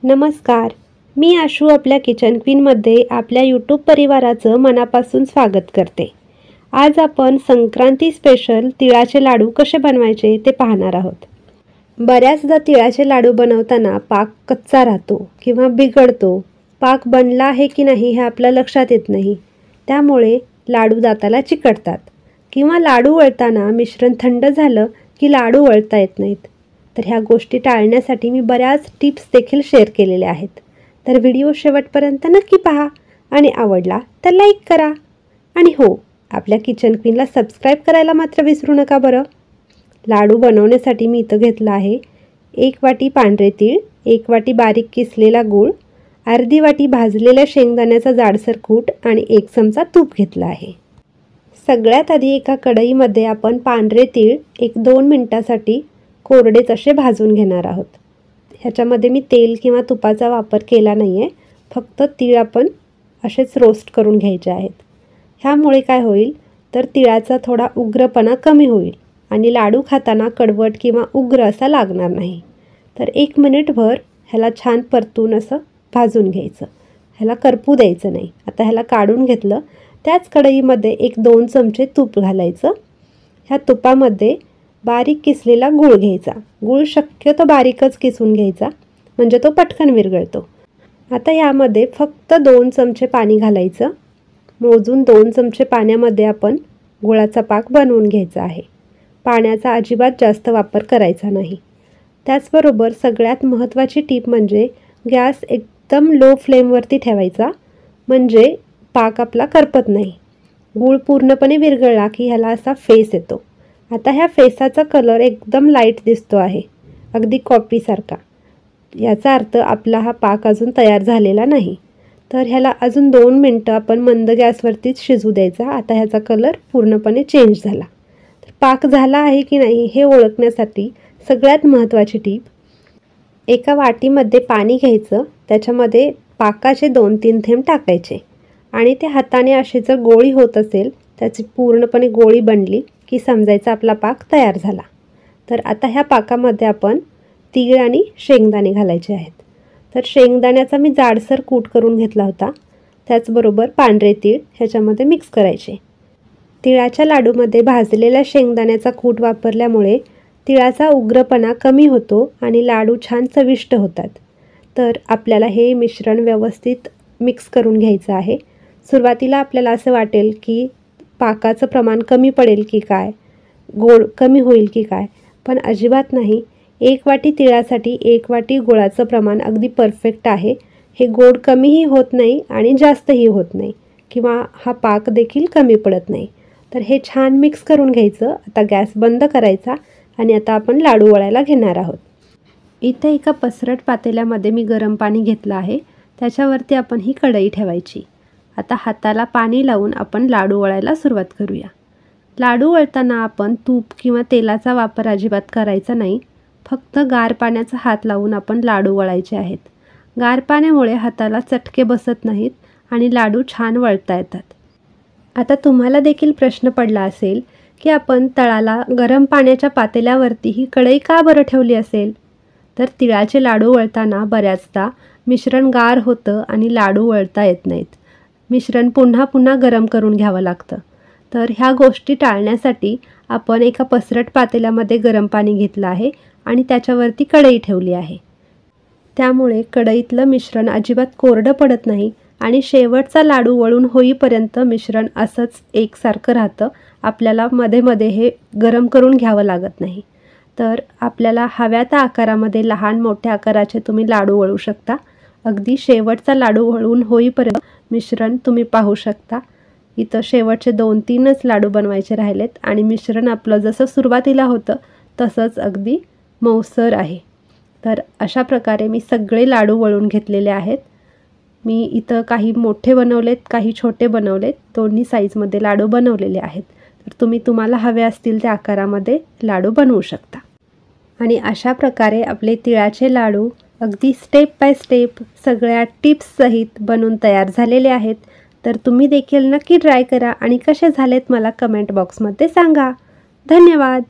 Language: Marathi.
नमस्कार, मी आशू आपल्या किचन क्वीनमध्ये आपल्या यूट्यूब परिवाराचं मनापासून स्वागत करते। आज आपण संक्रांती स्पेशल तिळाचे लाडू कसे बनवायचे ते पाहणार आहोत। बऱ्याचदा तिळाचे लाडू बनवताना पाक कच्चा राहतो किंवा बिघडतो। पाक बनला आहे की नाही हे आपल्या लक्षात येत नाही, त्यामुळे लाडू दाताला चिकटतात किंवा लाडू वळताना मिश्रण थंड झालं की लाडू वळता येत नाहीत। तर ह्या गोष्टी टाळण्यासाठी मी बऱ्याच टिप्स देखील शेअर केलेल्या आहेत। तर व्हिडिओ शेवटपर्यंत नक्की पहा आणि आवडला तर लाईक करा। आणि हो, आपल्या किचन क्वीनला सबस्क्राईब करायला मात्र विसरू नका बरं। लाडू बनवण्यासाठी मी इथं घेतला आहे 1 वाटी पांढरे तीळ, 1 वाटी बारीक किसलेला गूळ, अर्धी वाटी भाजलेल्या शेंगदाण्याचा जाडसर कूट आणि 1 चमचा तूप घेतला आहे। सगळ्यात आधी एका कढईमध्ये आपण पांढरे तीळ 1-2 मिनिटांसाठी कोरडेच असे भाजून घेणार आहोत। ह्याच्यामध्ये मी तेल किंवा तुपाचा वापर केला नाही आहे, फक्त तीळ आपण असेच रोस्ट करून घ्यायचे आहेत। ह्यामुळे काय होईल तर तिळाचा थोडा उग्रपणा कमी होईल आणि लाडू खाताना कडवट किंवा उग्र असा लागणार नाही। तर 1 मिनिटभर ह्याला छान परतून असं भाजून घ्यायचं, ह्याला करपू द्यायचं नाही। आता ह्याला काढून घेतलं, त्याच कढईमध्ये 1-2 चमचे तूप घालायचं। ह्या तुपामध्ये बारीक किसलेला गूळ घ्यायचा। गूळ शक्यतो बारीकच किसून घ्यायचा, म्हणजे तो पटकन विरघळतो। आता यामध्ये फक्त 2 चमचे पाणी घालायचं। मोजून 2 चमचे पाण्यामध्ये आपण गुळाचा पाक बनवून घ्यायचा आहे। पाण्याचा अजिबात जास्त वापर करायचा नाही। त्याचबरोबर सगळ्यात महत्त्वाची टीप म्हणजे गॅस एकदम लो फ्लेमवरती ठेवायचा, म्हणजे पाक आपला करपत नाही। गूळ पूर्णपणे विरघळला की ह्याला असा फेस येतो। आता ह्या फेसाचा कलर एकदम लाईट दिसतो आहे, अगदी कॉफीसारखा। याचा अर्थ आपला हा पाक अजून तयार झालेला नाही। तर ह्याला अजून 2 मिनटं आपण मंद गॅसवरतीच शिजू द्यायचा। आता ह्याचा कलर पूर्णपणे चेंज झाला। तर पाक झाला आहे की नाही हे ओळखण्यासाठी सगळ्यात महत्त्वाची टीप, एका वाटीमध्ये पाणी घ्यायचं, त्याच्यामध्ये पाकाचे 2-3 थेंब टाकायचे आणि ते हाताने अशी जर गोळी होत असेल, त्याची पूर्णपणे गोळी बनली की समजायचा आपला पाक तयार झाला। तर आता ह्या पाकामध्ये आपण तीळ आणि शेंगदाणे घालायचे आहेत। तर शेंगदाण्याचा मी जाडसर कूट करून घेतला होता, त्याचबरोबर पांढरे तीळ ह्याच्यामध्ये मिक्स करायचे। तिळाच्या लाडूमध्ये भाजलेल्या शेंगदाण्याचा कूट वापरल्यामुळे तिळाचा उग्रपणा कमी होतो आणि लाडू छान चविष्ट होतात। तर आपल्याला हे मिश्रण व्यवस्थित मिक्स करून घ्यायचं आहे। सुरुवातीला आपल्याला असं वाटेल की पाकाचं प्रमाण कमी पडेल की काय, गोड कमी होईल की काय, पण अजिबात नाही। 1 वाटी तिळासाठी 1 वाटी गुळाचं प्रमाण अगदी परफेक्ट आहे। हे गोड कमीही होत नाही आणि जास्तही होत नाही किंवा हा पाक देखील कमी पडत नाही। तर हे छान मिक्स करून घ्यायचं। आता गॅस बंद करायचा आणि आता आपण लाडू वळायला घेणार आहोत। इथे एका पसरट पातेल्यामध्ये मी गरम पाणी घेतलं आहे, त्याच्यावरती आपण ही कढई ठेवायची। आता हाताला पाणी लावून आपण लाडू वळायला सुरुवात करूया। लाडू वळताना आपण तूप किंवा तेलाचा वापर अजिबात करायचा नाही, फक्त गार पाण्याचा हात लावून आपण लाडू वळायचे आहेत। गार पाण्यामुळे हाताला चटके बसत नाहीत आणि लाडू छान वळता येतात। आता तुम्हाला देखील प्रश्न पडला असेल की आपण तळाला गरम पाण्याच्या पातेल्यावरती ही कढई का बरं ठेवली असेल? तर तिळाचे लाडू वळताना बऱ्याचदा मिश्रण गार होतं आणि लाडू वळता येत नाहीत। मिश्रण पुन्हा पुन्हा गरम करून घ्यावं लागतं। तर ह्या गोष्टी टाळण्यासाठी आपण एका पसरट पातेल्यामध्ये गरम पाणी घेतलं आहे आणि त्याच्यावरती कढई ठेवली आहे। त्यामुळे कढईतलं मिश्रण अजिबात कोरडं पडत नाही आणि शेवटचा लाडू वळून होईपर्यंत मिश्रण असंच एकसारखं राहतं। आपल्याला मध्ये मध्ये हे गरम करून घ्यावं लागत नाही। तर आपल्याला हव्या त्या आकारामध्ये लहान मोठ्या आकाराचे तुम्ही लाडू वळू शकता। अगदी शेवटचा लाडू वळून होईपर्यंत मिश्रण तुम्ही पाहू शकता। इथं शेवटचे 2-3च लाडू बनवायचे राहिलेत आणि मिश्रण आपलं जसं सुरुवातीला होतं तसंच अगदी मऊसर आहे। तर अशा प्रकारे मी सगळे लाडू वळून घेतलेले आहेत। मी इथं काही मोठे बनवलेत, काही छोटे बनवलेत, दोन्ही साईजमध्ये लाडू बनवलेले आहेत। तर तुम्हाला हवे असतील त्या आकारामध्ये लाडू बनवू शकता। आणि अशा प्रकारे आपले तिळाचे लाडू अगदी स्टेप बाय स्टेप सगळ्या टिप्स सहित बनवून तयार झालेले आहेत। तर तुम्ही देखील नक्की ट्राय करा आणि कसे झालेत मला कमेंट बॉक्समध्ये सांगा। धन्यवाद।